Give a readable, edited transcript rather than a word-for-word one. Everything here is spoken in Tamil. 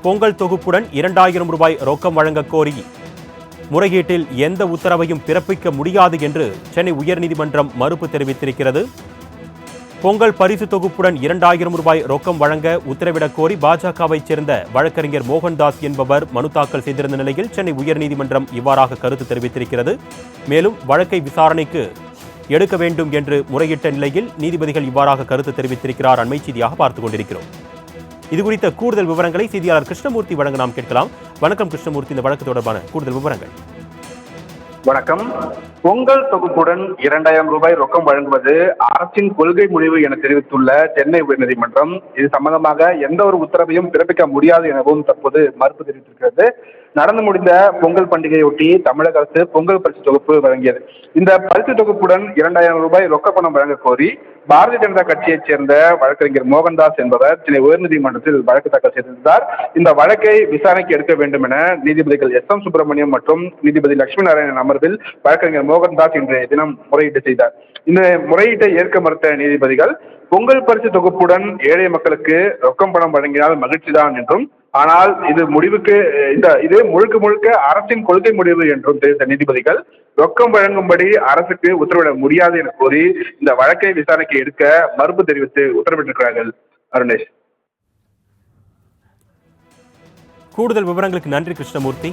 பொங்கல் தொகுப்புடன் 2000 ரூபாய் ரொக்கம் வழங்க கோரி முறைகேட்டில் எந்த உத்தரவையும் பிறப்பிக்க முடியாது என்று சென்னை உயர்நீதிமன்றம் மறுப்பு தெரிவித்திருக்கிறது. பொங்கல் பரிசு தொகுப்புடன் 2000 ரூபாய் ரொக்கம் வழங்க உத்தரவிடக் கோரி பாஜகவைச் சேர்ந்த வழக்கறிஞர் மோகன்தாஸ் என்பவர் மனு தாக்கல் செய்திருந்த நிலையில் சென்னை உயர்நீதிமன்றம் இவ்வாறாக கருத்து தெரிவித்திருக்கிறது. மேலும் வழக்கை விசாரணைக்கு எடுக்க வேண்டும் என்று முறையிட்ட நிலையில் நீதிபதிகள் இவ்வாறாக கருத்து தெரிவித்திருக்கிறார். அண்மை செய்தியாக பார்த்துக் கொண்டிருக்கிறோம். இதுகுறித்த கூடுதல் விவரங்களை செய்தியாளர் கிருஷ்ணமூர்த்தி வழங்க நாம் கேட்கலாம். வணக்கம் கிருஷ்ணமூர்த்தி, இந்த வழக்கு தொடர்பான கூடுதல் விவரங்கள். வணக்கம். பொங்கல் தொகுப்புடன் 2000 ரூபாய் ரொக்கம் வழங்குவது அரசின் கொள்கை முடிவு என தெரிவித்துள்ள சென்னை உயர்நீதிமன்றம் இது சம்பந்தமாக எந்த ஒரு உத்தரவையும் பிறப்பிக்க முடியாது எனவும் தற்போது மறுப்பு தெரிவித்திருக்கிறது. நடந்து முடிந்த பொங்கல் பண்டிகையொட்டி தமிழக அரசு பொங்கல் பரிசு தொகுப்பு வழங்கியது. இந்த பரிசு தொகுப்புடன் 2000 ரூபாய் ரொக்க பணம் வழங்க கோரி பாரதிய ஜனதா கட்சியைச் சேர்ந்த வழக்கறிஞர் மோகன்தாஸ் என்பவர் சென்னை உயர்நீதிமன்றத்தில் வழக்கு தாக்கல் செய்திருந்தார். இந்த வழக்கை விசாரணைக்கு எடுக்க வேண்டும் என நீதிபதிகள் எஸ் எம் சுப்பிரமணியம் மற்றும் நீதிபதி லட்சுமி நாராயணன் அமர்வில் வழக்கறிஞர் மோகன்தாஸ் இன்றைய தினம் முறையீடு செய்தார். இந்த முறையீட்டை ஏற்க மறுத்த நீதிபதிகள் பொங்கல் பரிசு தொகுப்புடன் ஏழை மக்களுக்கு ரொக்கம் பணம் வழங்கினால் மகிழ்ச்சிதான் என்றும், ஆனால் இது முழுக்க முழுக்க அரசின் கொள்கை முடிவு என்றும் தெரிவித்த நீதிபதிகள் ரொக்கம் வழங்கும்படி அரசுக்கு உத்தரவிட முடியாது என கூறி இந்த வழக்கை விசாரணைக்கு எடுக்க மறுப்பு தெரிவித்து உத்தரவிட்டிருக்கிறார்கள். அருணேஷ், கூடுதல் விவரங்களுக்கு நன்றி கிருஷ்ணமூர்த்தி.